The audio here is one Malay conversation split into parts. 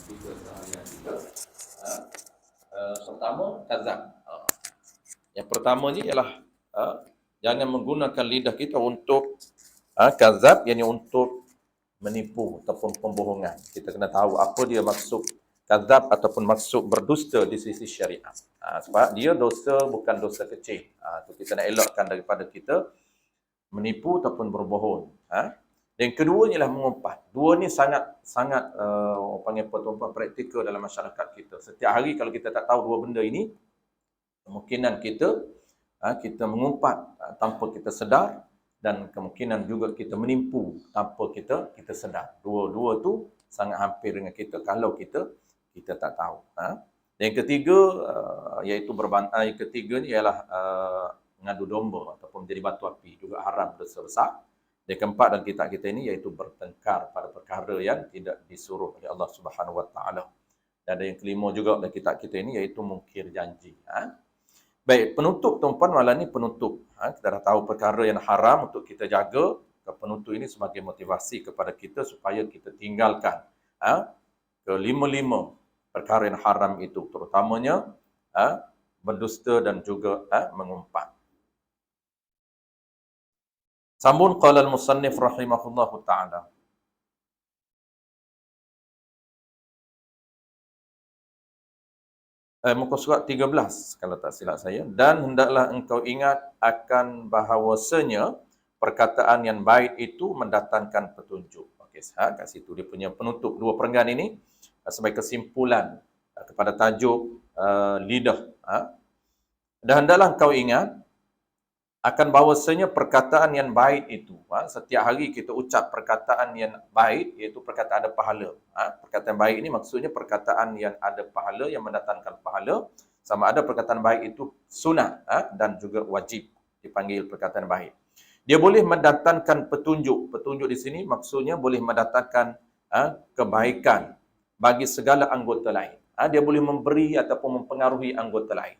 kita seharian kita. Ha? Pertama, kazab. Yang pertama ni ialah jangan menggunakan lidah kita untuk kazab, yakni untuk menipu ataupun pembohongan. Kita kena tahu apa dia maksud kazab ataupun maksud berdusta di sisi syariat. Sebab dia dosa bukan dosa kecil. Itu kita nak elakkan daripada kita menipu ataupun berbohong. Yang kedua ialah mengumpat. Dua ni sangat orang panggil apa tuan-tuan, praktikal dalam masyarakat kita. Setiap hari kalau kita tak tahu dua benda ini, kemungkinan kita mengumpat tanpa kita sedar, dan kemungkinan juga kita menipu tanpa kita sedar. Dua-dua tu sangat hampir dengan kita kalau kita tak tahu. Yang ketiga iaitu yang ketiga ni ialah mengadu domba ataupun menjadi batu api, juga haram, dosa besar. Yang keempat dalam kitab kita ini iaitu bertengkar pada perkara yang tidak disuruh oleh Allah Subhanahu Wa Taala. Dan ada yang kelima juga dalam kitab kita ini iaitu mungkir janji. Baik, penutup tuan-puan, malam ni penutup. Kita dah tahu perkara yang haram untuk kita jaga. Penutup ini sebagai motivasi kepada kita supaya kita tinggalkan kelima-lima perkara yang haram itu, terutamanya berdusta dan juga mengumpat. Sambung qala al-musannif rahimahullahu ta'ala. Muka surat 13 kalau tak silap saya. Dan hendaklah engkau ingat akan bahawasanya perkataan yang baik itu mendatangkan petunjuk. Okey, kat situ dia punya penutup dua perenggan ini sebagai kesimpulan kepada tajuk lidah. Dan hendaklah engkau ingat akan bahawasanya perkataan yang baik itu, setiap hari kita ucap perkataan yang baik, iaitu perkataan ada pahala. Perkataan baik ini maksudnya perkataan yang ada pahala, yang mendatangkan pahala. Sama ada perkataan baik itu sunat dan juga wajib dipanggil perkataan baik. Dia boleh mendatangkan petunjuk. Petunjuk di sini maksudnya boleh mendatangkan kebaikan bagi segala anggota lain. Dia boleh memberi ataupun mempengaruhi anggota lain.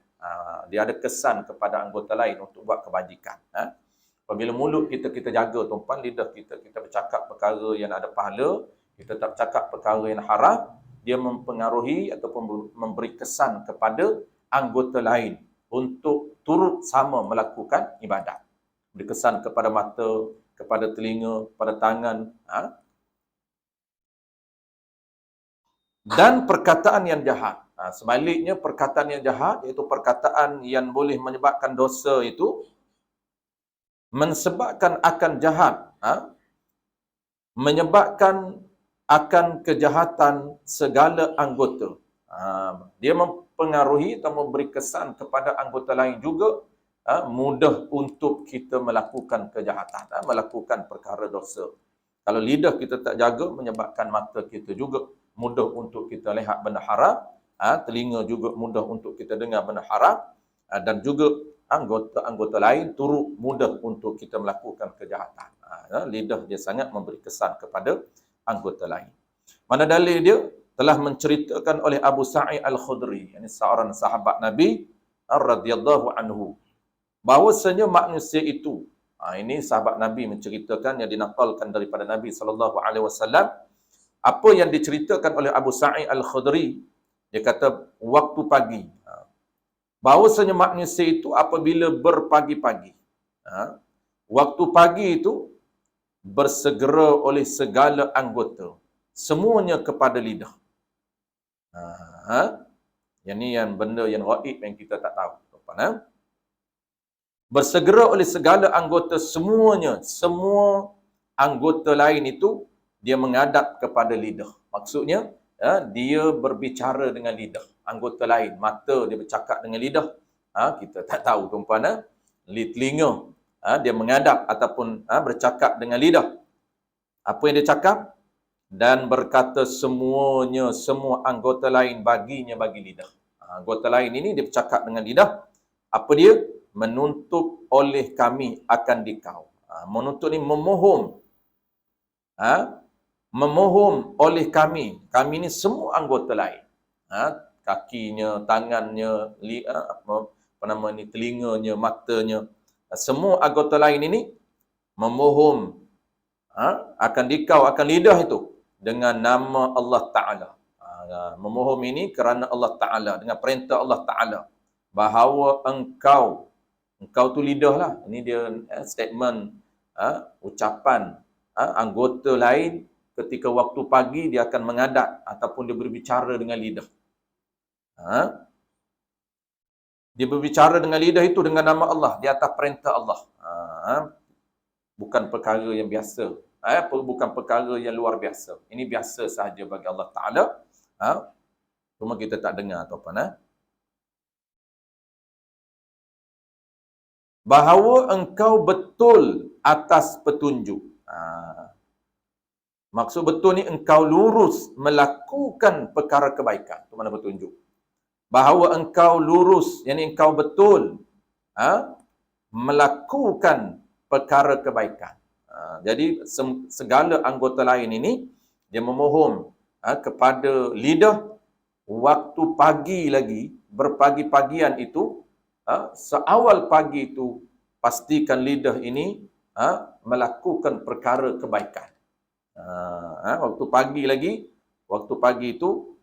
Dia ada kesan kepada anggota lain untuk buat kebajikan. Apabila mulut kita jaga tuan-puan, lidah kita bercakap perkara yang ada pahala, kita tak bercakap perkara yang haram, dia mempengaruhi ataupun memberi kesan kepada anggota lain untuk turut sama melakukan ibadat. Beri kesan kepada mata, kepada telinga, kepada tangan. Dan perkataan yang jahat. Sebaliknya perkataan yang jahat, iaitu perkataan yang boleh menyebabkan dosa itu, menyebabkan akan jahat, menyebabkan akan kejahatan segala anggota. Dia mempengaruhi atau memberi kesan kepada anggota lain juga, mudah untuk kita melakukan kejahatan, melakukan perkara dosa. Kalau lidah kita tak jaga, menyebabkan mata kita juga mudah untuk kita lihat benda haram, telinga juga mudah untuk kita dengar benda haram, dan juga anggota-anggota lain turut mudah untuk kita melakukan kejahatan. Lidah dia sangat memberi kesan kepada anggota lain. Mana dalil dia? Telah menceritakan oleh Abu Sa'id Al-Khudri, ini seorang sahabat Nabi radhiyallahu anhu, bahawasanya manusia itu, ini sahabat Nabi menceritakan yang dinakalkan daripada Nabi SAW. Apa yang diceritakan oleh Abu Sa'id Al-Khudri, dia kata waktu pagi, bahawasanya manusia itu apabila berpagi-pagi, waktu pagi itu bersegera oleh segala anggota, semuanya kepada lidah. Yang ni yang benda yang gaib yang kita tak tahu. Bersegera oleh segala anggota semuanya, semua anggota lain itu dia menghadap kepada lidah. Maksudnya dia berbicara dengan lidah. Anggota lain, mata dia bercakap dengan lidah. Kita tak tahu tuan-puan. Telinga dia menghadap ataupun bercakap dengan lidah. Apa yang dia cakap? Dan berkata semuanya, semua anggota lain bagi lidah. Anggota lain ini dia bercakap dengan lidah. Apa dia? Menuntut oleh kami akan dikau. Menuntut ni memohon. Memohon oleh kami. Kami ni semua anggota lain. Kakinya, tangannya, telinganya, matanya. Semua anggota lain ini memohon akan dikau, akan lidah itu dengan nama Allah Ta'ala. Memohon ini kerana Allah Ta'ala, dengan perintah Allah Ta'ala. Bahawa engkau tu lidah lah. Ini dia statement, ucapan anggota lain ketika waktu pagi dia akan mengadat ataupun dia berbicara dengan lidah. Dia berbicara dengan lidah itu dengan nama Allah, di atas perintah Allah. Bukan perkara yang biasa. Bukan perkara yang luar biasa. Ini biasa sahaja bagi Allah Ta'ala. Cuma kita tak dengar atau apa. Bahawa engkau betul atas petunjuk. Maksud betul ni engkau lurus melakukan perkara kebaikan. Itu mana petunjuk. Bahawa engkau lurus, yang engkau betul melakukan perkara kebaikan. Jadi segala anggota lain ini dia memohon kepada lidah waktu pagi lagi, berpagi-pagian itu, seawal pagi itu pastikan lidah ini melakukan perkara kebaikan. Waktu pagi lagi, waktu pagi itu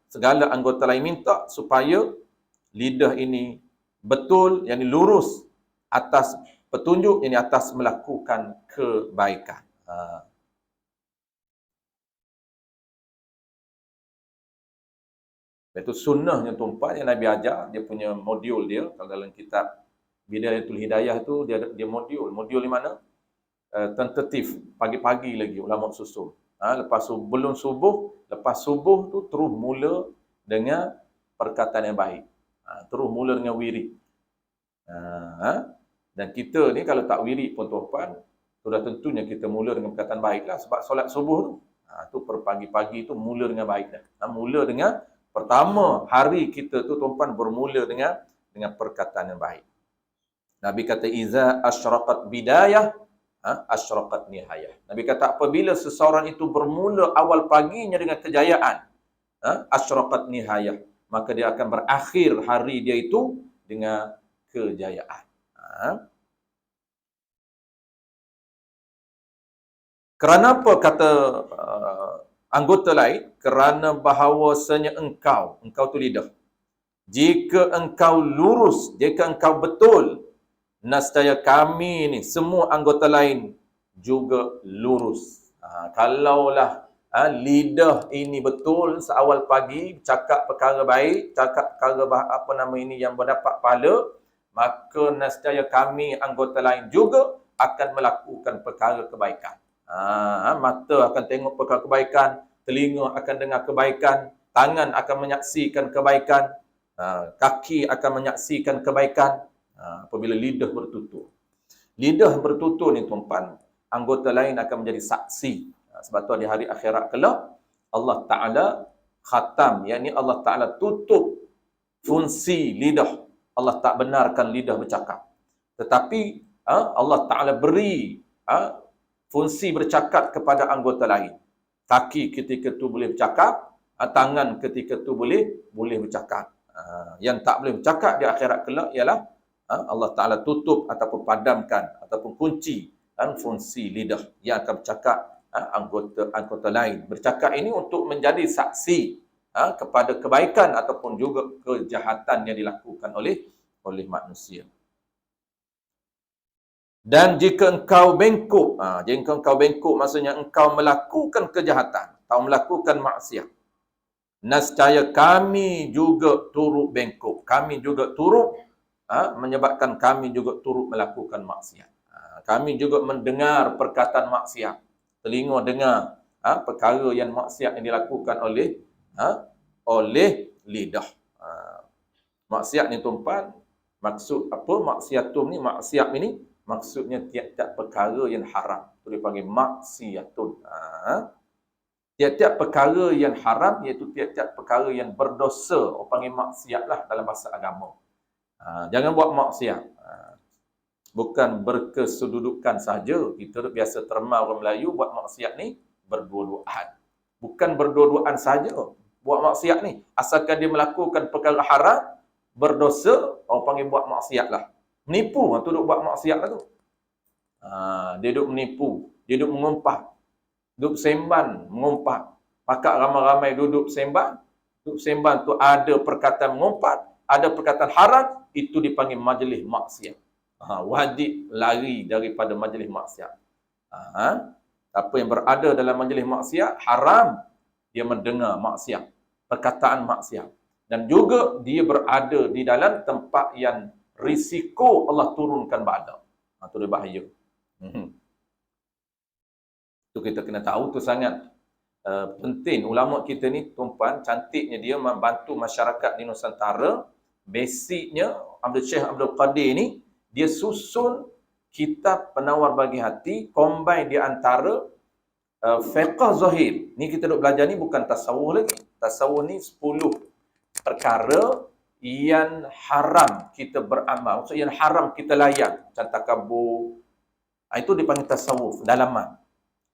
segala anggota lain minta supaya lidah ini betul, yang lurus atas petunjuk, ini atas melakukan kebaikan. Itu sunnahnya tuan-puan yang Nabi ajar, dia punya modul dia. Kalau dalam kitab Bidayatul Hidayah tu dia modul. Modul di mana? Tentatif, pagi-pagi lagi ulama susun. Lepas belum subuh, lepas subuh tu terus mula dengan perkataan yang baik. Terus mula dengan wirid. Dan kita ni kalau tak wirid pun tuan-puan, sudah tentunya kita mula dengan perkataan baiklah, sebab solat subuh tu. Tu pagi-pagi tu mula dengan baik dah. Mula dengan pertama hari kita tu tuan-puan bermula dengan perkataan yang baik. Nabi kata iza asyraqat bidayah asyraqat nihayah. Nabi kata apabila seseorang itu bermula awal paginya dengan kejayaan, asyraqat nihayah, maka dia akan berakhir hari dia itu dengan kejayaan. Kerana apa kata anggota lain? Kerana bahawasanya engkau tu lidah. Jika engkau lurus, jika engkau betul, nescaya kami ni, semua anggota lain juga lurus. Kalaulah lidah ini betul seawal pagi, cakap perkara baik, cakap perkara yang mendapat pahala, maka nescaya kami anggota lain juga akan melakukan perkara kebaikan. Mata akan tengok perkara kebaikan, telinga akan dengar kebaikan, tangan akan menyaksikan kebaikan, kaki akan menyaksikan kebaikan. Apabila lidah bertutur. Lidah bertutur ni tuan-puan, anggota lain akan menjadi saksi. Sebab tu di hari akhirat kelak, Allah Ta'ala khatam, yakni Allah Ta'ala tutup fungsi lidah. Allah tak benarkan lidah bercakap. Tetapi Allah Ta'ala beri fungsi bercakap kepada anggota lain. Kaki ketika tu boleh bercakap, tangan ketika tu boleh bercakap. Yang tak boleh bercakap di akhirat kelak ialah Allah Ta'ala tutup ataupun padamkan ataupun kunci fungsi lidah yang akan bercakap anggota lain. Bercakap ini untuk menjadi saksi kepada kebaikan ataupun juga kejahatan yang dilakukan oleh manusia. Dan jika engkau bengkok, jika engkau bengkok maksudnya engkau melakukan kejahatan atau melakukan maksiat, nescaya kami juga turut bengkok. Kami juga turut menyebabkan kami juga turut melakukan maksiat. Kami juga mendengar perkataan maksiat. Telinga dengar perkara yang maksiat yang dilakukan oleh lidah. Maksiat ni tuan-puan, maksud apa? Maksiatun ni, maksiat ini maksudnya tiap-tiap perkara yang haram. Itu dipanggil maksiatun. Tiap-tiap perkara yang haram, iaitu tiap-tiap perkara yang berdosa. Orang panggil maksiatlah dalam bahasa agama. Jangan buat maksiat. Bukan berkesedudukan saja. Kita biasa terma orang Melayu buat maksiat ni berdua-duaan. Bukan berdua-duaan saja buat maksiat ni. Asalkan dia melakukan perkara haram, berdosa, orang panggil buat maksiat lah. Menipu, tu duk buat maksiat lah tu. Dia duk menipu, dia duk mengumpat, duk semban, mengumpat. pakak ramai-ramai duduk sembang. Duduk sembang tu ada perkataan mengumpat, ada perkataan haram, itu dipanggil majlis maksiat. Wajib lari daripada majlis maksiat. Apa yang berada dalam majlis maksiat haram, dia mendengar maksiat, perkataan maksiat, dan juga dia berada di dalam tempat yang risiko Allah turunkan bala. Itu dia bahaya. Itu kita kena tahu tu sangat penting. Ulama kita ni tuan-puan, cantiknya dia membantu masyarakat di Nusantara. Basicnya Syekh Abdul Qadir ni dia susun kitab Penawar Bagi Hati, combine di antara fiqh zahir. Ni kita duk belajar ni bukan tasawuf lagi. Tasawuf ni 10 perkara yang haram kita beramal. Maksudnya yang haram kita layan. Macam takabur. Itu dipanggil tasawuf, dalaman.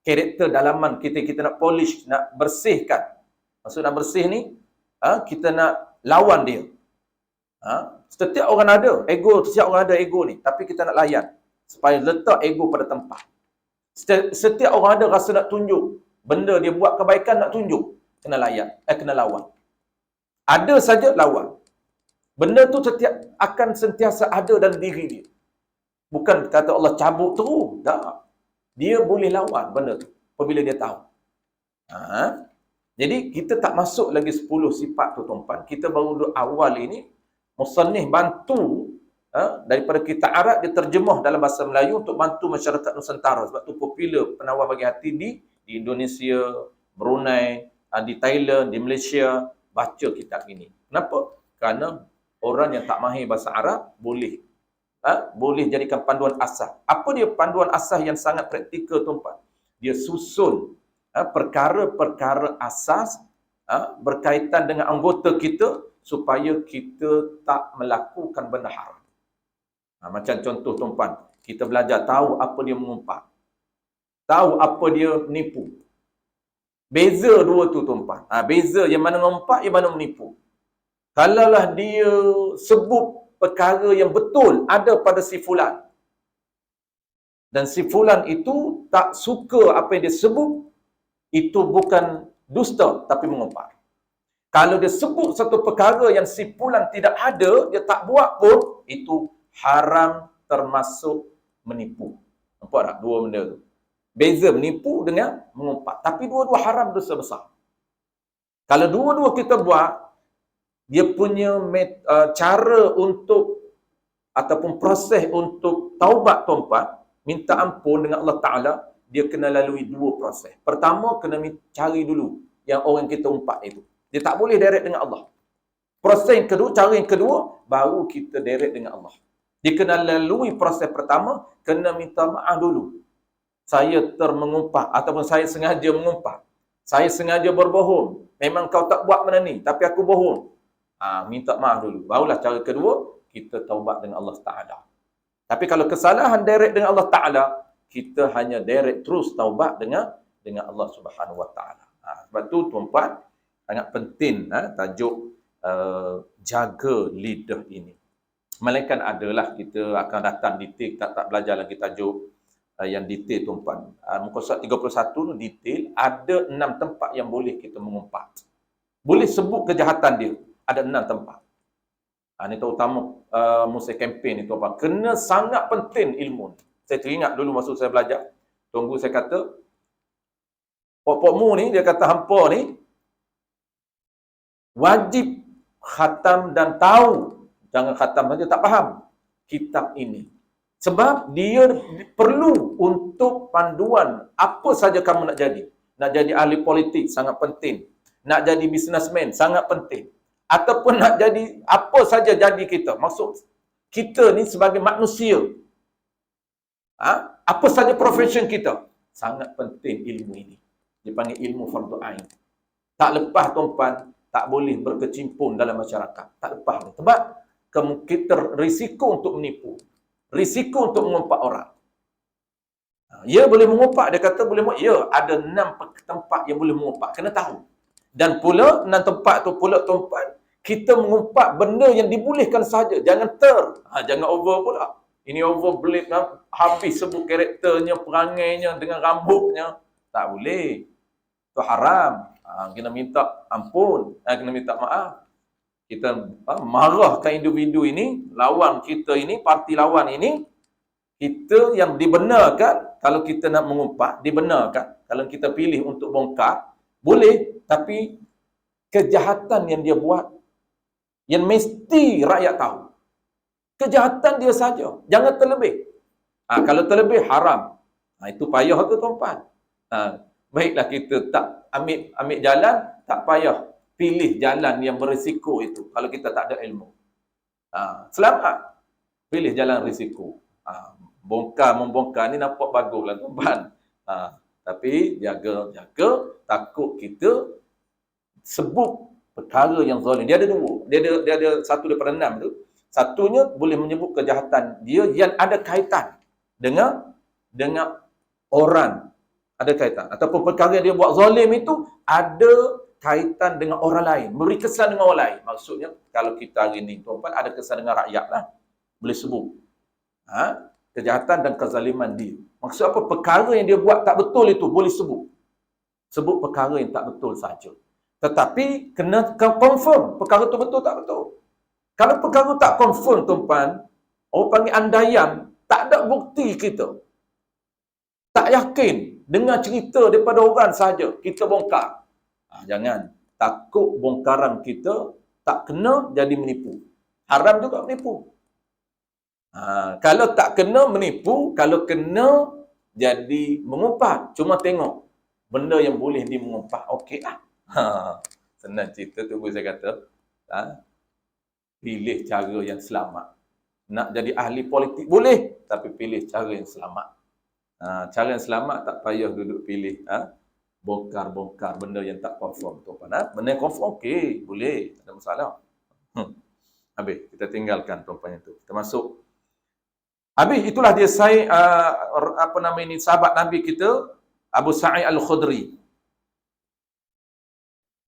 Karakter dalaman kita nak polish, nak bersihkan. Maksud nak bersih ni, kita nak lawan dia. Setiap orang ada ego, setiap orang ada ego ni. Tapi kita nak layan. Supaya letak ego pada tempat. Setiap orang ada rasa nak tunjuk. Benda dia buat kebaikan nak tunjuk. Kena layan. Kena lawan. Ada saja lawan. Benda tu akan sentiasa ada dalam diri dia. Bukan kata Allah cabut terus. Tak. Dia boleh lawan benda tu. Apabila dia tahu. Jadi kita tak masuk lagi 10 sifat tu tuan-puan. Kita baru duduk awal ini. Musannif bantu daripada kitab Arab dia terjemah dalam bahasa Melayu untuk bantu masyarakat Nusantara. Sebab tu popular Penawar Bagi Hati di Indonesia, Brunei, di Thailand, di Malaysia baca kitab ini. Kenapa? Kerana orang yang tak mahir bahasa Arab boleh jadikan panduan asas. Apa dia panduan asas yang sangat praktikal tuan-puan? Dia susun perkara-perkara asas berkaitan dengan anggota kita supaya kita tak melakukan benda haram. Macam contoh tuan-puan, kita belajar tahu apa dia mengumpat. Tahu apa dia menipu. Beza dua tu tuan-puan. Beza yang mana mengumpat, yang mana menipu. Kalaulah dia sebut perkara yang betul ada pada si fulan. Dan si fulan itu tak suka apa yang dia sebut, itu bukan dusta tapi mengumpat. Kalau dia sebut satu perkara yang si fulan tidak ada, dia tak buat pun, itu haram termasuk menipu. Nampak tak dua benda tu? Beza menipu dengan mengumpat. Tapi dua-dua haram dosa besar. Kalau dua-dua kita buat, dia punya cara untuk ataupun proses untuk taubat tuan-puan, minta ampun dengan Allah Ta'ala, dia kena lalui dua proses. Pertama, kena cari dulu yang orang kita umpat itu. Dia tak boleh direct dengan Allah. Proses yang kedua, cara yang kedua, baru kita direct dengan Allah. Dia kena lalui proses pertama, kena minta maaf dulu. Saya termengumpat ataupun saya sengaja mengumpat. Saya sengaja berbohong. Memang kau tak buat benda ni, tapi aku bohong. Minta maaf dulu. Barulah cara kedua, kita taubat dengan Allah Ta'ala. Tapi kalau kesalahan direct dengan Allah Ta'ala, kita hanya direct terus taubat dengan Allah Subhanahu Wa Ta'ala. Sebab tu tuan-puan, sangat penting tajuk jaga lidah ini. Melainkan adalah kita akan datang detail, kita tak belajar lagi tajuk yang detail tuan-puan. Muka surat 31 tu detail, ada 6 tempat yang boleh kita mengumpat. Boleh sebut kejahatan dia, ada 6 tempat. Ini terutama musim kempen ni tuan-puan. Kena sangat penting ilmu ni. Saya teringat dulu masa saya belajar, tunggu saya kata, pokmu ni, dia kata hampa ni, wajib khatam dan tahu. Jangan khatam saja tak faham kitab ini. Sebab dia perlu untuk panduan apa saja kamu nak jadi. Nak jadi ahli politik, sangat penting. Nak jadi businessman, sangat penting. Ataupun nak jadi apa saja jadi kita. Maksud kita ni sebagai manusia. Apa saja profession kita. Sangat penting ilmu ini. Dipanggil ilmu fardu ain. Tak lepas tuan-puan, tak boleh berkecimpung dalam masyarakat. Tak lepas. Sebab kita risiko untuk menipu. Risiko untuk mengumpat orang. Ya boleh mengumpat, dia kata boleh mengumpat. Ya, ada 6 tempat yang boleh mengumpat. Kena tahu. Dan pula 6 tempat tu pula tuan-puan, kita mengumpat benda yang dibolehkan saja. Jangan jangan over pula. Ini over blade, habis sebut karakternya, perangainya dengan rambutnya. Tak boleh. Itu haram. Kena minta ampun, kena minta maaf. Kita marahkan individu ini, lawan kita ini, parti lawan ini, kita yang dibenarkan, kalau kita nak mengumpat, dibenarkan. Kalau kita pilih untuk bongkar, boleh. Tapi kejahatan yang dia buat, yang mesti rakyat tahu, kejahatan dia saja. Jangan terlebih. Kalau terlebih, haram. Itu payah tu tuan-tuan. Baiklah kita tak ambil jalan, tak payah pilih jalan yang berisiko itu. Kalau kita tak ada ilmu. Selamat. Pilih jalan risiko. Membongkar ni nampak baguslah tuan-tuan. Tapi jaga takut kita sebut perkara yang zalim. Dia ada dua. Dia ada satu daripada 6 tu. Satunya boleh menyebut kejahatan dia yang ada kaitan dengan orang, ada kaitan, ataupun perkara yang dia buat zalim itu ada kaitan dengan orang lain, beri kesan dengan orang lain. Maksudnya kalau kita hari ni tuan-tuan ada kesan dengan rakyat lah, boleh sebut kejahatan dan kezaliman dia. Maksud apa? Perkara yang dia buat tak betul itu boleh sebut perkara yang tak betul saja. Tetapi kena confirm perkara tu betul tak betul. Kalau perkara tak confirm tuan-tuan, orang panggil andaian, tak ada bukti kita, tak yakin dengan cerita daripada orang saja, kita bongkar. Jangan. Takut bongkaran kita tak kena jadi menipu. Haram juga menipu. Kalau tak kena menipu, kalau kena jadi mengumpat. Cuma tengok benda yang boleh dimengumpat. Okey lah. Senang cerita tu saya kata. Pilih cara yang selamat. Nak jadi ahli politik boleh, tapi pilih cara yang selamat. Cara yang selamat tak payah duduk pilih bongkar-bongkar benda yang tak confirm tu. Benda yang confirm okey, boleh, tak ada masalah. Habis kita tinggalkan tuan-tuan itu. Kita masuk. Habis itulah dia sahabat Nabi kita Abu Sa'id Al-Khudri.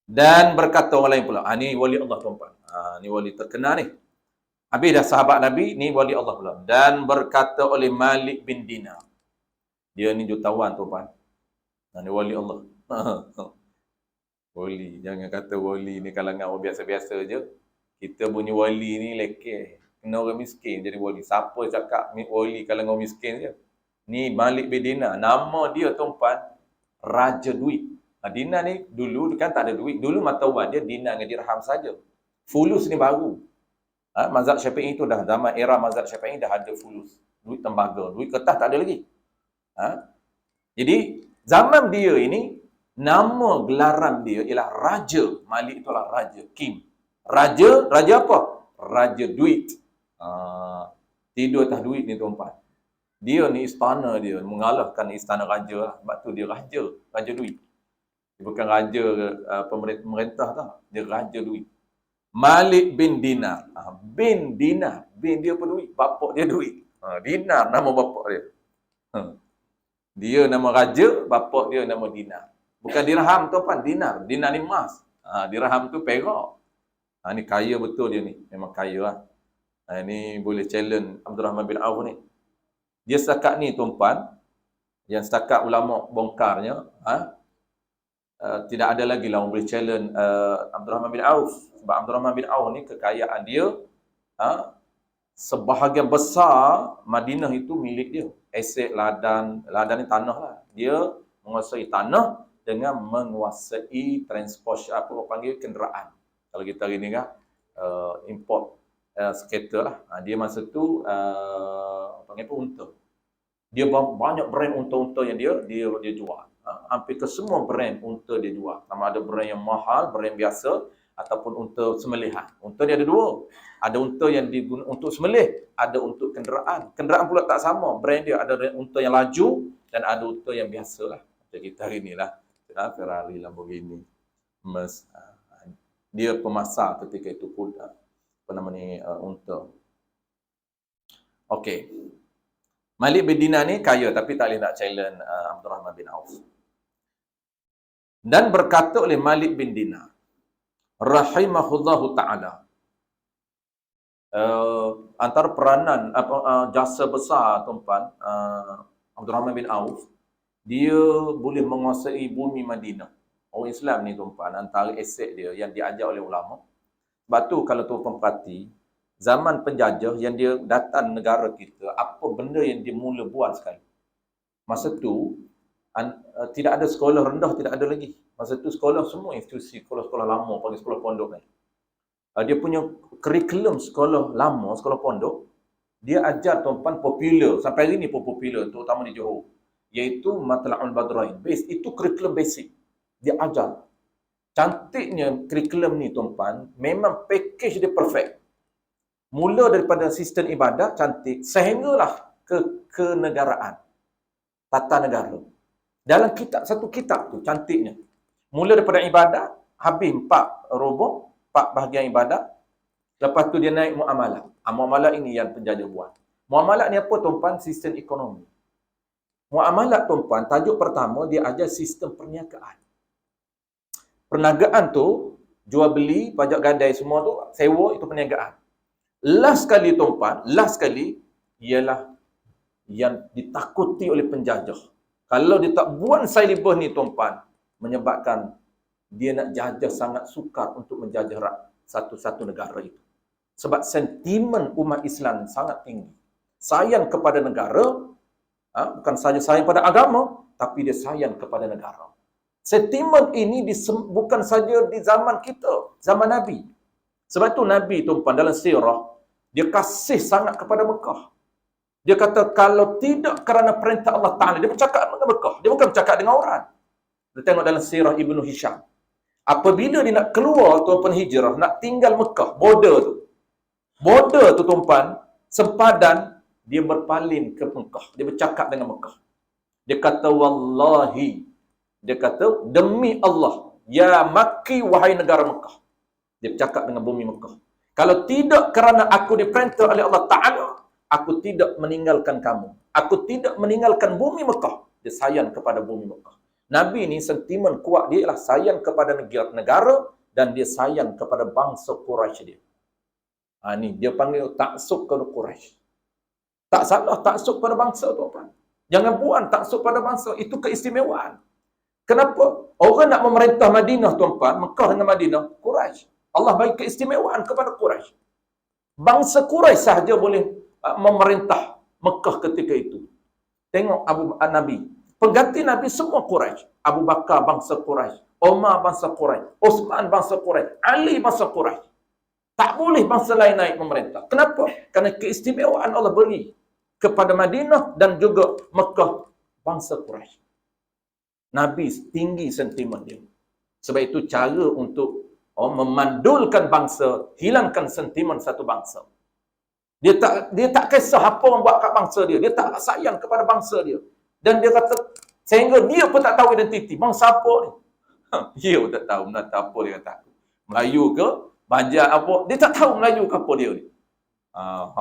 Dan berkata orang lain pula, ni wali Allah tuan-tuan. Ni wali terkenal ni. Habis dah sahabat Nabi, ni wali Allah pula. Dan berkata oleh Malik bin Dinar. Dia ni jutawan tuan-tuan. Ni wali Allah. Wali, jangan kata wali ni kalangan orang biasa-biasa je. Kita punya wali ni lekeh. Kena orang miskin jadi wali. Siapa cakap wali kalangan orang miskin je? Ni Malik bin Dinar. Nama dia tuan-tuan, Raja Duit. Dinar ni dulu kan tak ada duit. Dulu mata wang dia dinar dengan dirham saja. Fulus ni baru. Mazhab Syafi'i itu dah zaman era mazhab Syafi'i dah ada fulus. Duit tembaga, duit kertas tak ada lagi. Jadi zaman dia ini nama gelaran dia ialah Raja. Malik itulah Raja, King. Raja apa? Raja Duit. Tidur atas duit ni tuan-tuan. Dia ni istana dia mengalahkan istana raja lah. Sebab tu dia Raja Duit. Dia bukan raja pemerintah tau. Dia Raja Duit. Malik bin Dinar. Bin Dinar. Bin dia apa duit? Bapak dia duit. Dinar nama bapak dia. Dia nama raja, bapak dia nama Dinar. Bukan dirham tu apa? Dinar. Dinar ni emas. Dirham tu perak. Ni kaya betul dia ni. Memang kaya lah. Ni boleh challenge Abdul Rahman bin Auf ni. Dia setakat ni tuan-tuan, yang setakat ulama bongkarnya, tidak ada lagi lah orang boleh challenge Abdul Rahman bin Auf. Sebab Abdul Rahman bin Auf ni kekayaan dia, sebahagian besar Madinah itu milik dia. Aset ladang ni tanah lah. Dia menguasai tanah dengan menguasai transport, apa orang panggil, kenderaan. Kalau kita hari ni kan import skater lah. Dia masa tu panggil apa, unta. Dia banyak brand unta-unta yang dia jual. Hampir ke semua brand unta dia jual. Sama ada brand yang mahal, brand biasa, ataupun unta sembelihan. Unta dia ada dua. Ada unta yang digunakan untuk sembelih, ada untuk kenderaan. Kenderaan pula tak sama. Brand dia ada unta yang laju dan ada unta yang biasa lah. Macam kita hari ni lah. Ferrari, Lamborghini, Mercedes. Dia pemasar ketika itu kuda. Unta. Okey. Malik bin Dinar ni kaya tapi tak boleh nak challenge Abdul Rahman bin Auf. Dan berkata oleh Malik bin Dinar, rahimahullahu ta'ala, antara peranan jasa besar tuan-tuan Abdul Rahman bin Auf, dia boleh menguasai bumi Madinah. Orang Islam ni tuan-tuan, antara aset dia yang diajar oleh ulama. Sebab tu kalau tuan-tuan perhati, zaman penjajah yang dia datang negara kita, apa benda yang dia mula buat sekali? Masa tu, tidak ada sekolah rendah, tidak ada lagi. Masa tu sekolah semua institusi, sekolah-sekolah lama, panggil sekolah pondok kan. Dia punya kurikulum sekolah lama, sekolah pondok, dia ajar tuan-tuan popular, sampai hari ni pun popular, terutama di Johor. Iaitu Matla'ul Badrain. Itu kurikulum basic. Dia ajar. Cantiknya kurikulum ni tuan-tuan, memang package dia perfect. Mula daripada sistem ibadat cantik, sehinggalah ke kenegaraan. Tata negara. Dalam satu kitab tu cantiknya. Mula daripada ibadat, habis 4 roboh, 4 bahagian ibadat. Lepas tu dia naik muamalah. Muamalah ini yang penjajah buat. Muamalah ni apa tuan-tuan? Sistem ekonomi. Muamalah tuan-tuan, tajuk pertama dia ajar sistem perniagaan. Perniagaan tu, jual beli, pajak gadai semua tu, sewa itu perniagaan. Last sekali tuan-tuan, ialah yang ditakuti oleh penjajah. Kalau dia tak buat silibus ni tuan-tuan, menyebabkan dia nak jajah sangat sukar untuk menjajah satu-satu negara itu. Sebab sentimen umat Islam sangat tinggi. Sayang kepada negara, bukan saja sayang pada agama, tapi dia sayang kepada negara. Sentimen ini bukan saja di zaman kita, zaman Nabi. Sebab tu Nabi tuan-tuan dalam sirah, dia kasih sangat kepada Mekah. Dia kata kalau tidak kerana perintah Allah Ta'ala, dia bercakap dengan Mekah. Dia bukan bercakap dengan orang. Kita tengok dalam sirah Ibnu Hisham. Apabila dia nak keluar tuan-tuan hijrah, nak tinggal Mekah, border tu tuan-tuan, sempadan, dia berpaling ke Mekah. Dia bercakap dengan Mekah. Dia kata, wallahi. Dia kata, demi Allah. Ya Makki, wahai negara Mekah. Dia bercakap dengan bumi Mekah. Kalau tidak kerana aku diperintah oleh Allah Ta'ala, aku tidak meninggalkan kamu. Aku tidak meninggalkan bumi Mekah. Dia sayang kepada bumi Mekah. Nabi ni sentimen kuat dia ialah sayang kepada negara dan dia sayang kepada bangsa Quraisy dia. Ni dia panggil taksub kepada Quraisy. Tak salah taksub pada bangsa tuan-tuan. Jangan buat taksub pada bangsa. Itu keistimewaan. Kenapa? Orang nak memerintah Madinah tuan-tuan, Mekah dengan Madinah, Quraisy. Allah bagi keistimewaan kepada Quraisy. Bangsa Quraisy sahaja boleh memerintah Mekah ketika itu. Tengok Nabi. Pengganti Nabi semua Quraisy. Abu Bakar bangsa Quraisy. Umar bangsa Quraisy. Uthman bangsa Quraisy. Ali bangsa Quraisy. Tak boleh bangsa lain naik memerintah. Kenapa? Kerana keistimewaan Allah beri kepada Madinah dan juga Mekah bangsa Quraisy. Nabi tinggi sentimen dia. Sebab itu cara untuk memandulkan bangsa, hilangkan sentimen satu bangsa. Dia tak kisah apa orang buat kat bangsa dia. Dia tak sayang kepada bangsa dia. Dan dia kata, sehingga dia pun tak tahu identiti. Bangsa apa ni? Dia pun tak tahu apa dia kata. Melayu ke? Bajak apa? Dia tak tahu Melayu ke apa dia ni.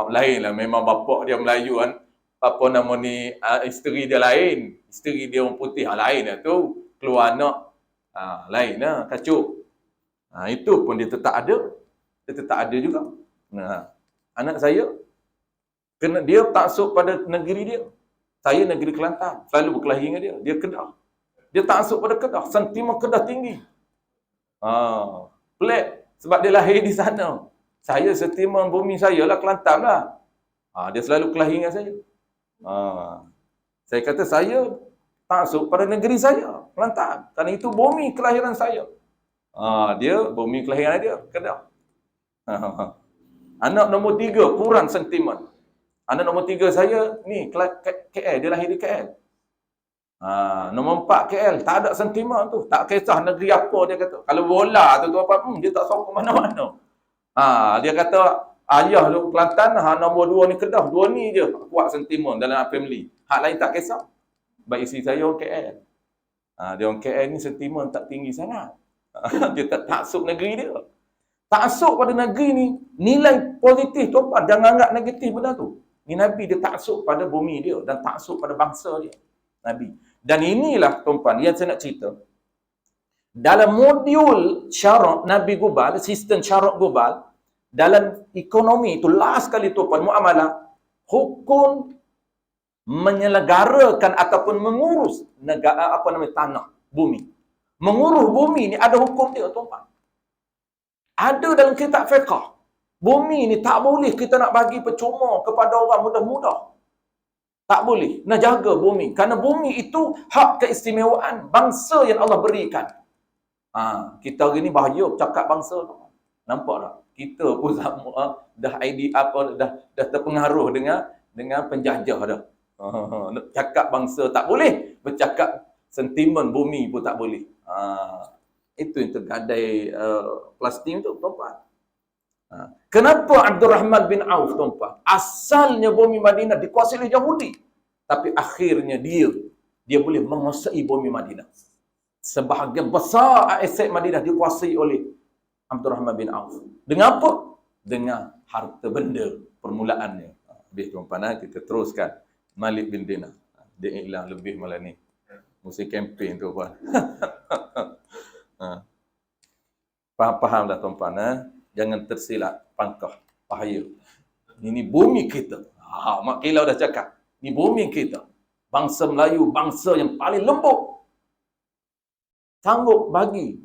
Lain lah. Memang bapak dia Melayu kan. Apa nama ni, isteri dia lain. Isteri dia orang putih. Lain lah tu. Keluar anak. Lain lah. Kacau. Itu pun dia tetap ada. Dia tetap ada juga. Anak saya, kena dia taksub pada negeri dia. Saya negeri Kelantan. Selalu berkelahi dengan dia. Dia Kedah. Dia taksub pada Kedah. Sentimen Kedah tinggi. Pelik. Sebab dia lahir di sana. Saya sentimen bumi saya lah Kelantan lah. Dia selalu berkelahi dengan saya. Saya kata saya taksub pada negeri saya. Kelantan. Kerana itu bumi kelahiran saya. Dia bumi kelahiran dia. Kedah. Anak nombor 3 kurang sentimen. Anak nombor 3 saya ni KL, dia lahir di KL. Nombor 4 KL, tak ada sentimen tu. Tak kisah negeri apa dia kata. Kalau bola tu apa, dia tak sokong mana-mana. Dia kata ayah lu Kelantan, nombor 2 ni Kedah. 2 ni je kuat sentimen dalam family. Hak lain tak kisah. Baik isteri saya orang KL. Dia orang KL ni sentimen tak tinggi sangat. Dia tak taksub negeri dia. Taksub pada negeri ni, nilai positif tuan-tuan. Jangan anggap negatif benda tu. Ni Nabi dia taksub pada bumi dia dan taksub pada bangsa dia. Nabi. Dan inilah tuan-tuan yang saya nak cerita. Dalam modul syarak Nabi Global, sistem syarak global, dalam ekonomi itu last kali tuan-tuan, muamalah, hukum menyelenggarakan ataupun mengurus negara tanah, bumi. Menguruh bumi ni ada hukum dia, tuan-tuan. Ada dalam kitab fiqh. Bumi ni tak boleh kita nak bagi percuma kepada orang mudah-mudah. Tak boleh. Nak jaga bumi. Kerana bumi itu hak keistimewaan bangsa yang Allah berikan. Kita hari ni bahaya cakap bangsa tu. Nampak tak? Kita pun sama dah idea apa dah terpengaruh dengan penjajah dah. Nak cakap bangsa tak boleh, bercakap sentimen bumi pun tak boleh. Itu yang tergadai Palestin tu, tuan-tuan. Kenapa Abdul Rahman bin Auf, tuan-tuan? Asalnya bumi Madinah dikuasai oleh Yahudi, tapi akhirnya dia boleh menguasai bumi Madinah. Sebahagian besar aset Madinah dikuasai oleh Abdul Rahman bin Auf. Dengan apa? Dengan harta benda permulaannya. Habis, tuan-tuan, kita teruskan. Malik bin Dinar. Dia hilang lebih malam ni. Musim kempen tu, tuan. Faham dah, tuan-tuan. Jangan tersilap pangkah. Bahaya. Ini bumi kita. Mak Kilau dah cakap. Ini bumi kita. Bangsa Melayu, bangsa yang paling lembut. Sanggup bagi,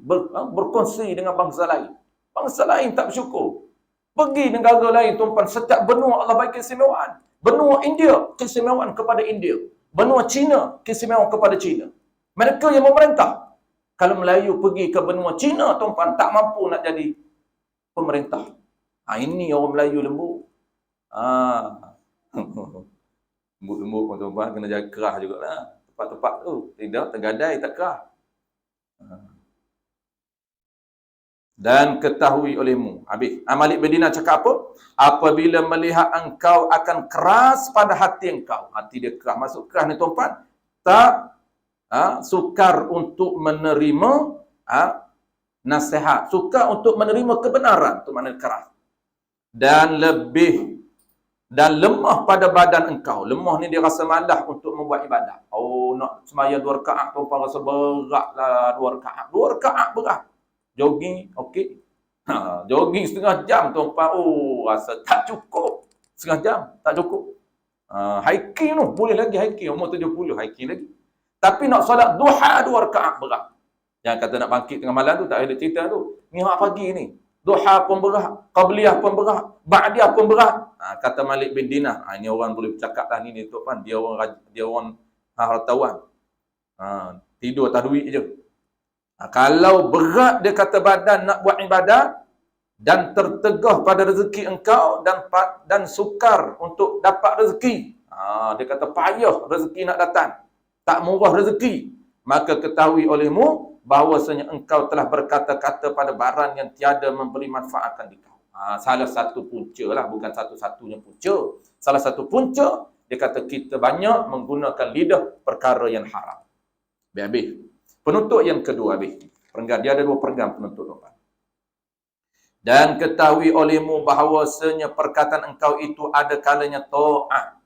berkongsi dengan bangsa lain. Bangsa lain tak bersyukur. Pergi negara lain, tuan-tuan. Setiap benua Allah bagi keistimewaan. Benua India, keistimewaan kepada India. Benua Cina, keistimewaan kepada Cina. Mereka yang memerintah. Kalau Melayu pergi ke benua Cina, tuan-tuan, tak mampu nak jadi pemerintah. Ini orang Melayu lembut. Lembut-lembut pun, tuan-tuan, kena jaga kerah jugalah. Tempat-tempat tu, tidak tergadai, tak kerah. Dan ketahui olehmu. Habis. Malik bin Dinar cakap apa? Apabila melihat engkau akan keras pada hati engkau. Hati dia keras. Maksud keras ni, tuan-tuan, tak sukar untuk menerima nasihat. Sukar untuk menerima kebenaran. Itu makna keras. Dan lemah pada badan engkau. Lemah ni dia rasa malas untuk membuat ibadat. Nak sembahyang 2 rakaat, tuan-tuan rasa berat lah 2 rakaat. 2 rakaat berat. Jogging, okey. Jogging setengah jam, tuan-tuan. Rasa tak cukup. Setengah jam, tak cukup. Hiking tu, boleh lagi hiking. Umur 70, hiking lagi. Tapi nak solat duha 2 rakaat berat. Yang kata nak bangkit tengah malam tu, tak ada cerita tu. Ni hak pagi ni. Duha pun berat, qabliyah pun berat, ba'diyah pun berat. Kata Malik bin Dinar, ini orang boleh bercakap lah ni tuan, dia orang hartawan. Tidur atas duit je. Kalau berat dia kata badan nak buat ibadat dan tertegah pada rezeki engkau dan sukar untuk dapat rezeki. Dia kata payah rezeki nak datang. Tak murah rezeki. Maka ketahui olehmu bahawasanya engkau telah berkata-kata pada barang yang tiada memberi manfaat akan dikau. Salah satu punca lah, bukan satu-satunya punca. Salah satu punca, dia kata kita banyak menggunakan lidah perkara yang haram. Habis. Penuntut yang kedua habis. Dia ada 2 perenggan penuntut, tuan. Dan ketahui olehmu bahawasanya perkataan engkau itu ada kalanya ta'at.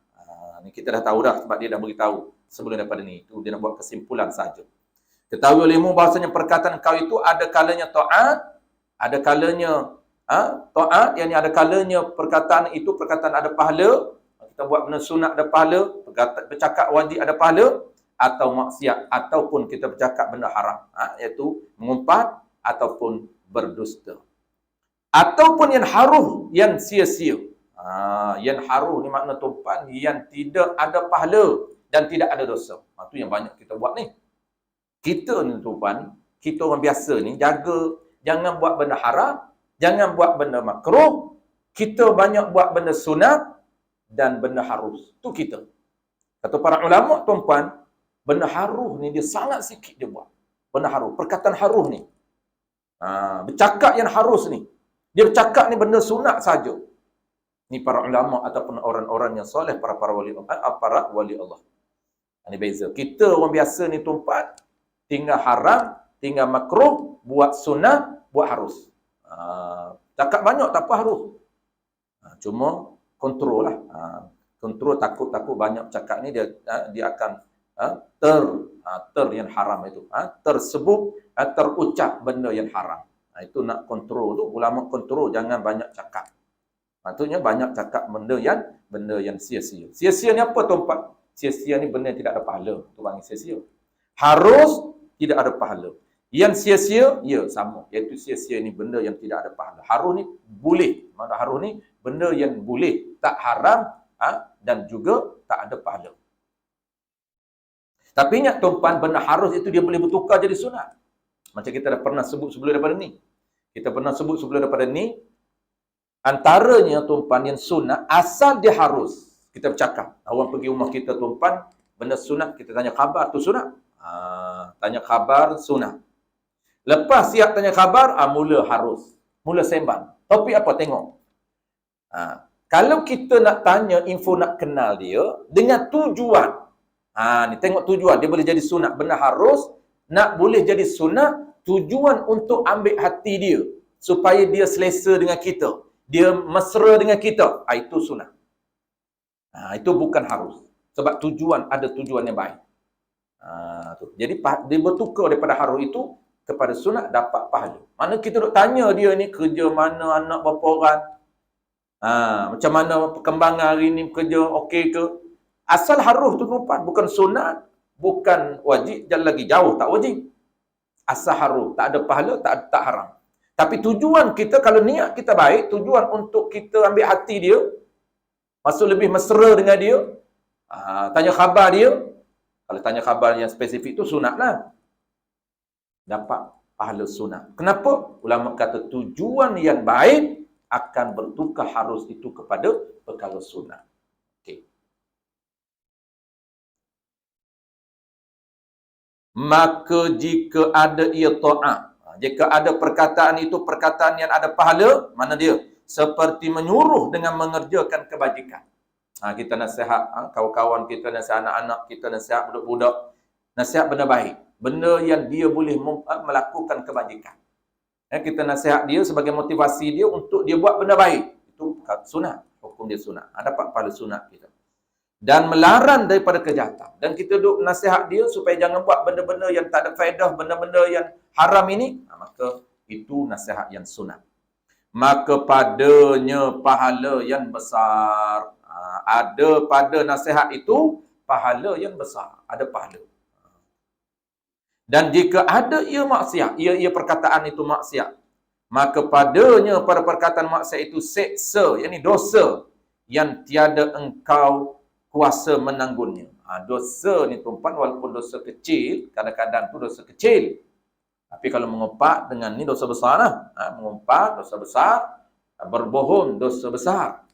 Ni kita dah tahu dah sebab dia dah beritahu sebelum daripada ni. Itu dia nak buat kesimpulan saja. Ketahui olehmu bahawasanya perkataan engkau itu ada kalanya ta'at, ada kalanya ta'at, yang ada kalanya perkataan itu perkataan ada pahala. Kita buat benda sunat ada pahala, bercakap wajib ada pahala, atau maksiat, ataupun kita bercakap benda haram, iaitu mengumpat ataupun berdusta. Ataupun yang haruh, yang sia-sia. Yang haruh ni makna, tuan, yang tidak ada pahala dan tidak ada dosa. Itu yang banyak kita buat ni. Kita ni, tuan, kita orang biasa ni jaga jangan buat benda haram, jangan buat benda makruh. Kita banyak buat benda sunat dan benda harus. Tu kita. Kata para ulama, tuan, benda haruh ni dia sangat sikit dia buat. Benda haruh, perkataan haruh ni. Bercakap yang harus ni. Dia bercakap ni benda sunat saja. Ni para ulama ataupun orang-orang yang soleh, para wali Allah. Ini beza. Kita orang biasa ni, tuan, tinggal haram, tinggal makruh, buat sunat, buat harus. Cakap banyak tak apa harus. Cuma kontrol lah. Kontrol, takut banyak cakap ni dia akan yang haram itu. Tersebut, terucap benda yang haram. Itu nak kontrol tu. Ulama kontrol, jangan banyak cakap. Maksudnya banyak cakap benda yang sia-sia. Sia-sia ni apa, tuan? Sia-sia ni benda yang tidak ada pahala. Tu panggil sia-sia. Harus tidak ada pahala. Yang sia-sia, ya sama. Iaitu sia-sia ni benda yang tidak ada pahala. Harus ni boleh. Maksud harus ni benda yang boleh. Tak haram dan juga tak ada pahala. Tapi ingat tuan-tuan, benda harus itu dia boleh bertukar jadi sunat. Macam kita dah pernah sebut sebelum daripada ni. Kita pernah sebut sebelum daripada ni. Antaranya tuan-tuan yang sunat, asal dia harus. Kita bercakap. Orang pergi rumah kita tuan-tuan, benda sunat, kita tanya khabar tu sunat. Tanya khabar sunat. Lepas siap tanya khabar, mula harus. Mula sembang. Topik apa? Tengok. Kalau kita nak tanya info, nak kenal dia, dengan tujuan. Ni tengok tujuan. Dia boleh jadi sunat. Benda harus. Nak boleh jadi sunat. Tujuan untuk ambil hati dia. Supaya dia selesa dengan kita. Dia mesra dengan kita. Itu sunat. Itu bukan harus. Sebab tujuan, ada tujuan yang baik. Jadi dia bertukar daripada harus itu kepada sunat, dapat pahala. Mana kita duk tanya dia ni kerja mana, anak berapa orang, macam mana perkembangan hari ni, kerja okey ke. Asal harus tu tuan, bukan sunat, bukan wajib, dan lagi jauh tak wajib. Asal harus, tak ada pahala, tak haram. Tapi tujuan kita, kalau niat kita baik, tujuan untuk kita ambil hati dia, masuk lebih mesra dengan dia, tanya khabar dia. Kalau tanya khabar yang spesifik tu sunat lah. Dapat pahala sunat. Kenapa? Ulama kata tujuan yang baik akan bertukar harus itu kepada perkara sunat. Okey. Maka jika ada ia ta'ah, jika ada perkataan itu perkataan yang ada pahala, mana dia? Seperti menyuruh dengan mengerjakan kebajikan. Kita nasihat kawan-kawan kita, nasihat anak-anak kita, nasihat budak-budak, nasihat benda baik. Benda yang dia boleh melakukan kebajikan. Kita nasihat dia sebagai motivasi dia untuk dia buat benda baik. Itu sunat. Hukum dia sunat. Dapat pahala sunat kita. Dan melarang daripada kejahatan. Dan kita duk nasihat dia supaya jangan buat benda-benda yang tak ada faedah, benda-benda yang haram ini. Maka itu nasihat yang sunat. Maka padanya pahala yang besar. Ada pada nasihat itu pahala yang besar. Ada pahala. Dan jika ada ia maksiat, ia perkataan itu maksiat, maka padanya pada perkataan maksiat itu seksa, yakni dosa yang tiada engkau kuasa menanggunnya. Dosa ni tuan, walaupun dosa kecil, kadang-kadang tu dosa kecil. Tapi kalau mengumpat dengan ni dosa besar lah. Mengumpat dosa besar, berbohong dosa besar.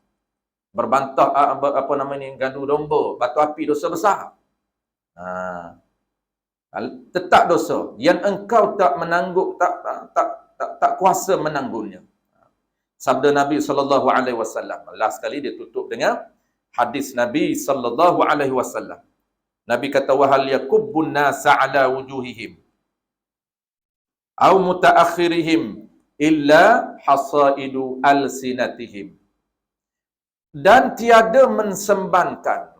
Berbantah gaduh domba, batu api dosa besar. Tetap dosa yang engkau tak menanggung, tak kuasa menanggungnya. Sabda Nabi sallallahu alaihi wasallam. Last sekali dia tutup dengan hadis Nabi sallallahu alaihi wasallam. Nabi kata wahal yakubbun nasa ala wujuhihim au mutaakhirihim illa hasaidu alsinatihim. Dan tiada mensembankan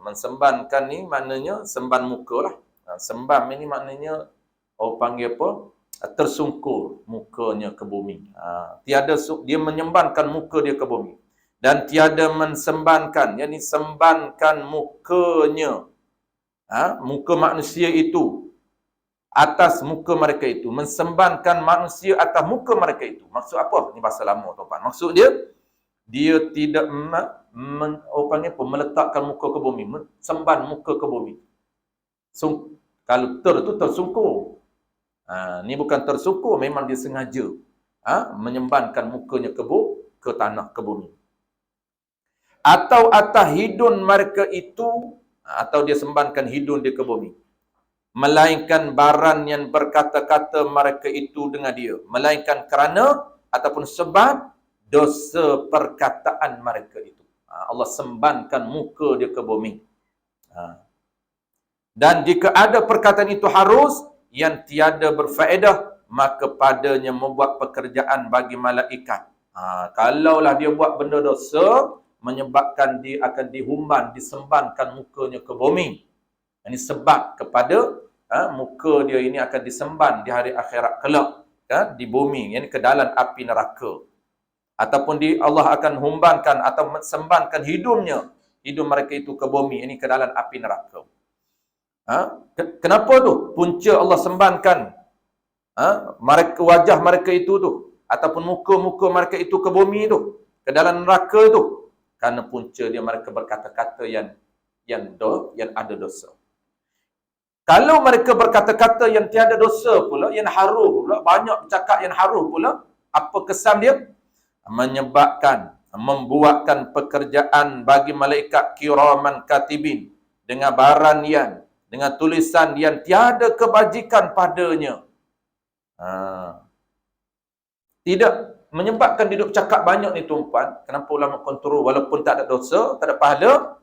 ni maknanya semban muka lah. Sembam ini maknanya orang panggil apa? Tersungkur mukanya ke bumi. Tiada dia menyembankan muka dia ke bumi. Dan tiada mensembankan, yakni sembankan mukanya. Muka manusia itu atas muka mereka itu. Mensembankan manusia atas muka mereka itu. Maksud apa? Ini bahasa lama tuan. Maksud dia tidak meletakkan muka ke bumi, semban muka ke bumi. Kalau itu tersungkur. Ni bukan tersungkur, memang dia sengaja menyembankan mukanya ke tanah, ke bumi. Atau atas hidung mereka itu, atau dia sembankan hidung dia ke bumi. Melainkan barang yang berkata-kata mereka itu dengan dia. Melainkan kerana ataupun sebab dosa perkataan mereka itu. Allah sembankan muka dia ke bumi. Dan jika ada perkataan itu harus yang tiada berfaedah, maka padanya membuat pekerjaan bagi malaikat. Kalaulah dia buat benda dosa, menyebabkan dia akan dihumban, disembankan mukanya ke bumi. Ini sebab kepada muka dia ini akan disemban di hari akhirat kelak, di bumi, ini ke dalam api neraka. Ataupun Allah akan humbankan atau sembankan hidung mereka itu ke bumi, ini ke dalam api neraka. Kenapa tu? Punca Allah sembankan mereka, wajah mereka itu tu, ataupun muka-muka mereka itu ke bumi tu, ke dalam neraka tu, kerana punca dia mereka berkata-kata yang ada dosa. Kalau mereka berkata-kata yang tiada dosa pula, yang haruh pula, banyak bercakap yang haruh pula, apa kesan dia? Membuatkan pekerjaan bagi malaikat kiraman katibin dengan baranian, dengan tulisan yang tiada kebajikan padanya. Tidak menyebabkan dia duk cakap banyak ni tuan-puan. Kenapa ulama kontrol walaupun tak ada dosa, tak ada pahala,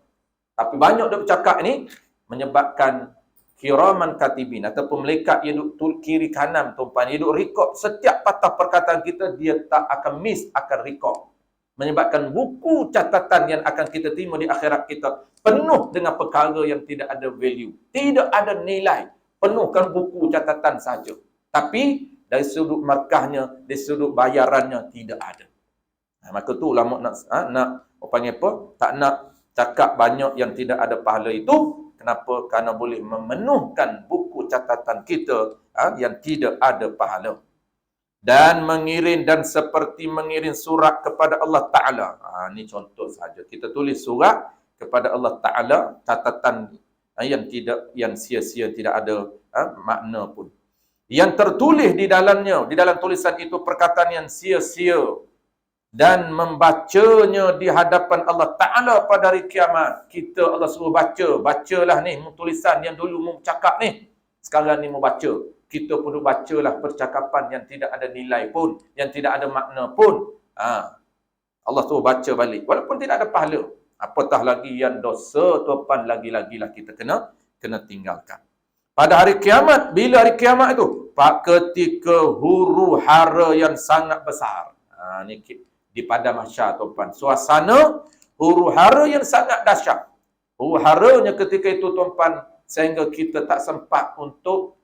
tapi banyak dia bercakap ni menyebabkan kiraman katibin ataupun malaikat yang duk kiri kanan tuan-puan, dia duk rekod setiap patah perkataan kita, dia tak akan miss, akan rekod. Menyebabkan buku catatan yang akan kita terima di akhirat kita penuh dengan perkara yang tidak ada value, tidak ada nilai, penuhkan buku catatan saja. Tapi dari sudut markahnya, dari sudut bayarannya tidak ada. Maka tu ulama nak panggil apa? Tak nak cakap banyak yang tidak ada pahala itu. Kenapa? Kerana boleh memenuhkan buku catatan kita yang tidak ada pahala. Dan mengirim, dan seperti mengirim surat kepada Allah Ta'ala. Ini contoh saja. Kita tulis surat kepada Allah Ta'ala, catatan yang sia-sia, tidak ada makna pun. Yang tertulis di dalamnya, di dalam tulisan itu perkataan yang sia-sia, dan membacanya di hadapan Allah Ta'ala pada hari kiamat. Kita Allah suruh bacalah ni tulisan yang dulu mu cakap ni, sekarang ni mu baca. Kita pun bacalah percakapan yang tidak ada nilai pun, yang tidak ada makna pun. Allah suruh baca balik, walaupun tidak ada pahala. Apatah lagi yang dosa, tuan, lagi-lagilah kita kena tinggalkan. Pada hari kiamat, bila hari kiamat itu? Ketika huru hara yang sangat besar. Ni di padang mahsyar tuan-tuan. Suasana huru hara yang sangat dahsyat. Huru haranya ketika itu tuan-tuan, sehingga kita tak sempat untuk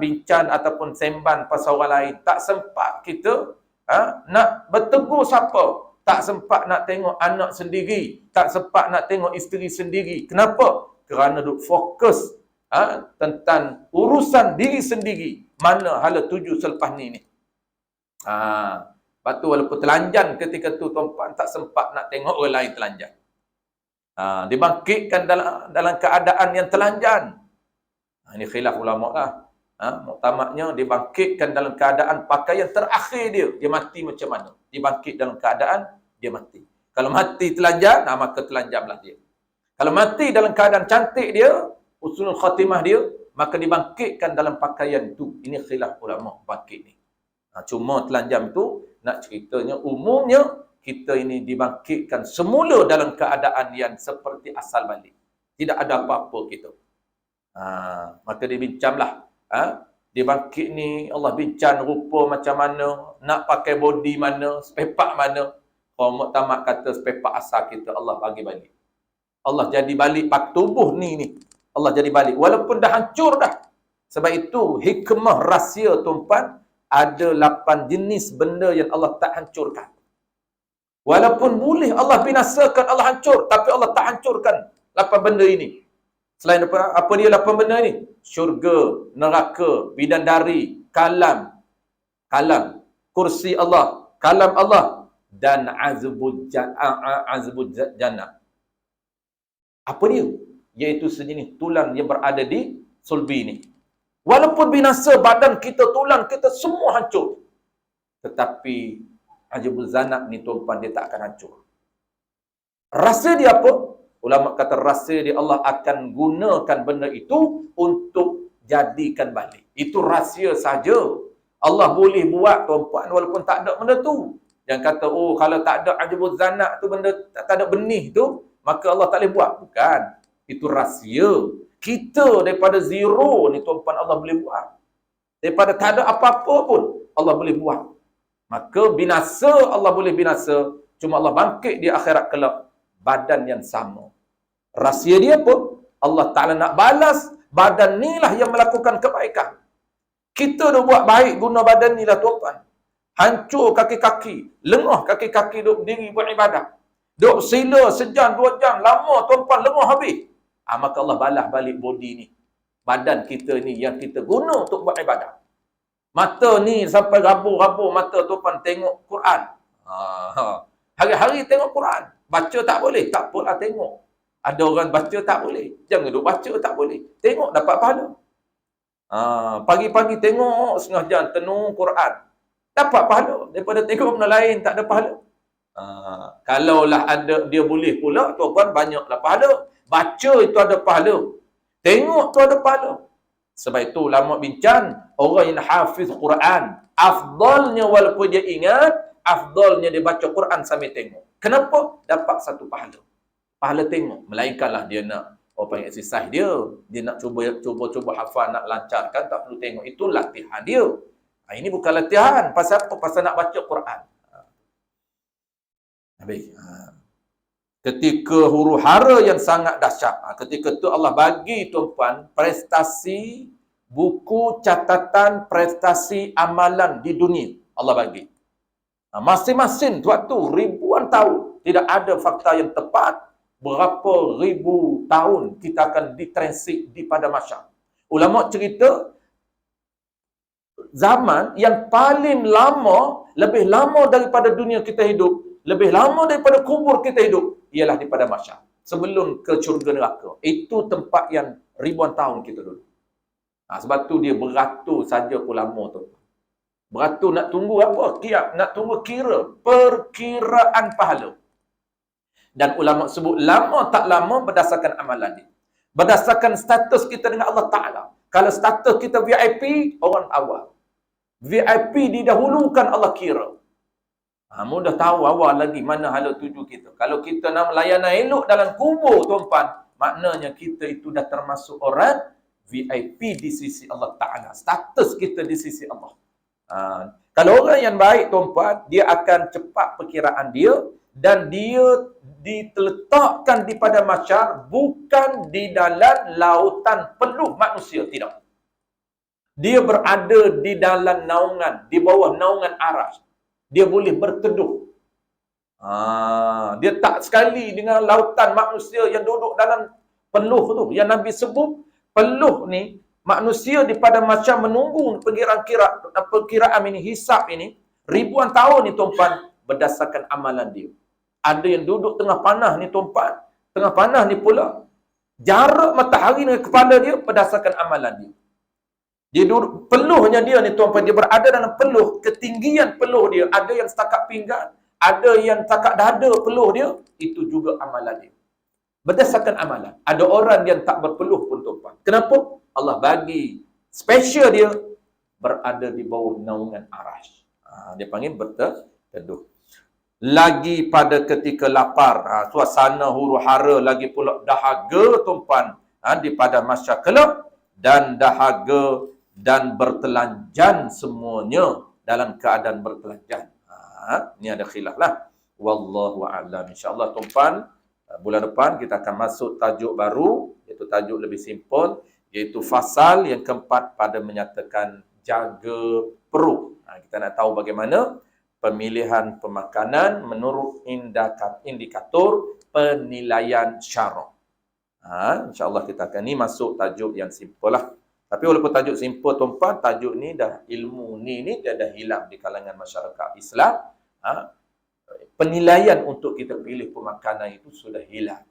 bincang ataupun sembang pasal orang lain. Tak sempat kita nak bertegur siapa. Tak sempat nak tengok anak sendiri. Tak sempat nak tengok isteri sendiri. Kenapa? Kerana duk fokus tentang urusan diri sendiri. Mana hala tuju selepas ni. Lepas tu walaupun telanjang ketika tu tuan-tuan, tak sempat nak tengok orang lain telanjang. Dibangkitkan dalam keadaan yang telanjang. Ini khilaf ulama lah. Muktamadnya dibangkitkan dalam keadaan pakaian terakhir dia. Dia mati macam mana? Dibangkit dalam keadaan dia mati. Kalau mati telanjang, maka telanjanglah dia. Kalau mati dalam keadaan cantik dia, husnul khatimah dia, maka dibangkitkan dalam pakaian itu. Ini khilaf ulama bangkit ni. Cuma telanjang tu, nak ceritanya umumnya, kita ini dibangkitkan semula dalam keadaan yang seperti asal balik. Tidak ada apa-apa kita. Maka dibincanglah. Dibangkit ni, Allah bincang rupa macam mana, nak pakai body mana, spepak mana. Kalau muktamad kata spepak asal kita, Allah bagi balik. Allah jadi balik pak tubuh ni. Allah jadi balik. Walaupun dah hancur dah. Sebab itu hikmah rahsia tuan-tuan, ada 8 jenis benda yang Allah tak hancurkan. Walaupun boleh Allah binasakan, Allah hancur, tapi Allah tak hancurkan 8 benda ini. Selain apa dia 8 benda ni? Syurga, neraka, bidadari, kalam, kursi Allah, kalam Allah, dan azbul jannah. Apa dia? Iaitu sejenis tulang yang berada di sulbi ni. Walaupun binasa badan kita, tulang kita semua hancur, tetapi azbul jannah ni tuan-tuan, dia tak akan hancur. Rasa dia apa? Ulama kata rasa dia, Allah akan gunakan benda itu untuk jadikan balik. Itu rahsia saja. Allah boleh buat tuan-puan walaupun tak ada benda tu. Yang kata, kalau tak ada ajabul zanak tu, benda tak ada benih tu, maka Allah tak boleh buat. Bukan. Itu rahsia. Kita daripada zero ni tuan-puan, Allah boleh buat. Daripada tak ada apa-apa pun, Allah boleh buat. Maka binasa, Allah boleh binasa. Cuma Allah bangkit di akhirat kelak, badan yang sama. Rahsia dia pun, Allah Ta'ala nak balas badan ni lah yang melakukan kebaikan. Kita dah buat baik guna badan ni lah tuan-tuan. Hancur kaki-kaki, lengah kaki-kaki duk berdiri buat ibadah. Duk sila sejam, 2 jam, lama tuan-tuan, lengah habis. Maka Allah balas balik body ni. Badan kita ni yang kita guna untuk buat ibadah. Mata ni sampai rabur-rabur mata tuan tengok Quran. Hari-hari tengok Quran. Baca tak boleh, tak apalah tengok. Ada orang baca tak boleh. Jangan duk baca tak boleh. Tengok dapat pahala. Pagi-pagi tengok setengah jam tenung Quran. Dapat pahala. Daripada tengok benda lain tak ada pahala. Kalaulah ada dia boleh pula, tuan banyaklah pahala. Baca itu ada pahala. Tengok tu ada pahala. Sebab itu ulama bincang, orang yang hafiz Quran, afdalnya walaupun dia ingat, afdalnya dia baca Quran sambil tengok. Kenapa? Dapat satu pahala. Pahala tengok. Melainkanlah dia nak panggil exercise dia. Dia nak cuba hafal, nak lancarkan, tak perlu tengok. Itu latihan dia. Ini bukan latihan. Pasal apa? Pasal nak baca Quran. Habis. Ketika huru-hara yang sangat dahsyat. Ketika tu Allah bagi tuan-tuan prestasi, buku catatan prestasi amalan di dunia. Allah bagi. Masing-masing waktu ribuan tahun. Tidak ada fakta yang tepat. Berapa ribu tahun kita akan ditransit di pada masyarakat. Ulama cerita zaman yang paling lama, lebih lama daripada dunia kita hidup, lebih lama daripada kubur kita hidup, ialah di pada masyarakat. Sebelum ke syurga neraka. Itu tempat yang ribuan tahun kita duduk. Sebab tu dia beratur saja pun lama tu. Beratur nak tunggu apa? Nak tunggu perkiraan pahala. Dan ulama sebut lama tak lama berdasarkan amalan dia. Berdasarkan status kita dengan Allah Ta'ala. Kalau status kita VIP, orang awal. VIP didahulukan Allah kira. Mudah tahu awal lagi mana hala tuju kita. Kalau kita nak layanan elok dalam kubur, tuan-tuan, maknanya kita itu dah termasuk orang VIP di sisi Allah Ta'ala. Status kita di sisi Allah. Kalau orang yang baik, tuan-tuan, dia akan cepat perkiraan dia dan dia diletakkan di pada masyar bukan di dalam lautan penuh manusia. Tidak. Dia berada di dalam naungan, di bawah naungan aras. Dia boleh berteduh. Dia tak sekali dengan lautan manusia yang duduk dalam peluh tu. Yang Nabi sebut, peluh ni, manusia di pada masyar menunggu perkiraan ini, hisab ini, ribuan tahun ni tuan-tuan, berdasarkan amalan dia. Ada yang duduk tengah panah ni tuan-tuan. Tengah panah ni pula, jarak matahari dengan kepala dia berdasarkan amalan dia. Dia duduk, peluhnya dia ni tuan-tuan, dia berada dalam peluh, ketinggian peluh dia, ada yang setakat pinggang, ada yang setakat dada peluh dia, itu juga amalan dia. Berdasarkan amalan. Ada orang yang tak berpeluh pun tuan-tuan. Kenapa? Allah bagi special dia berada di bawah naungan arasy. Dia panggil berteduh. Lagi pada ketika lapar, suasana huru-hara, lagi pula dahaga tuan-tuan di pada masa kelak, dan dahaga dan bertelanjang semuanya dalam keadaan bertelanjang. Ini ada khilaf lah. Wallahu a'lam. InsyaAllah tuan-tuan, bulan depan kita akan masuk tajuk baru, iaitu tajuk lebih simple, iaitu fasal yang keempat pada menyatakan jaga perut. Kita nak tahu bagaimana pemilihan pemakanan menurut indikator penilaian syarak. InsyaAllah kita akan ni masuk tajuk yang simple lah. Tapi walaupun tajuk simple tuan-tuan, tajuk ni dah ilmu ni dia dah hilang di kalangan masyarakat Islam. Penilaian untuk kita pilih pemakanan itu sudah hilang.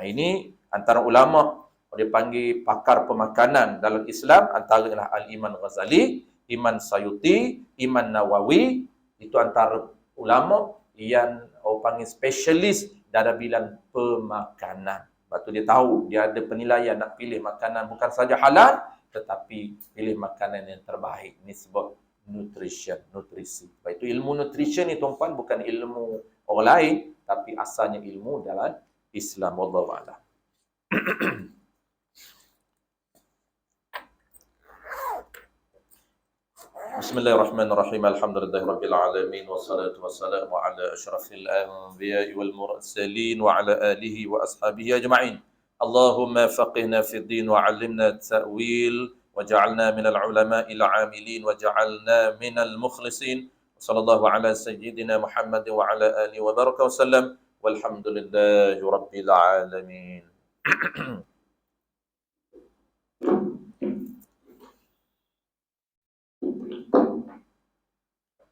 Ini antara ulama dia panggil pakar pemakanan dalam Islam, antara adalah Al-Imam Ghazali, Imam Sayuti, Imam Nawawi. Itu antara ulama yang panggil spesialis dalam bidang pemakanan. Sebab tu dia tahu, dia ada penilaian nak pilih makanan bukan saja halal, tetapi pilih makanan yang terbaik. Ini sebab nutrisi. Sebab itu ilmu nutrition ni tuan-tuan bukan ilmu orang lain, tapi asalnya ilmu dalam Islam. Wallahu a'lam. Bismillahirrahmanirrahim. Alhamdulillahirabbil alamin wassalatu wassalamu ala asyrafil anbiya'i wal mursalin wa ala alihi wa ashabihi ajma'in. Allahumma faqihna fid din wa 'allimna at-ta'wil waj'alna minal ulama'il 'amilin waj'alna minal mukhlisin. Sallallahu ala sayyidina Muhammad wa ala alihi wa baraka wa sallam. Walhamdulillahi rabbil alamin.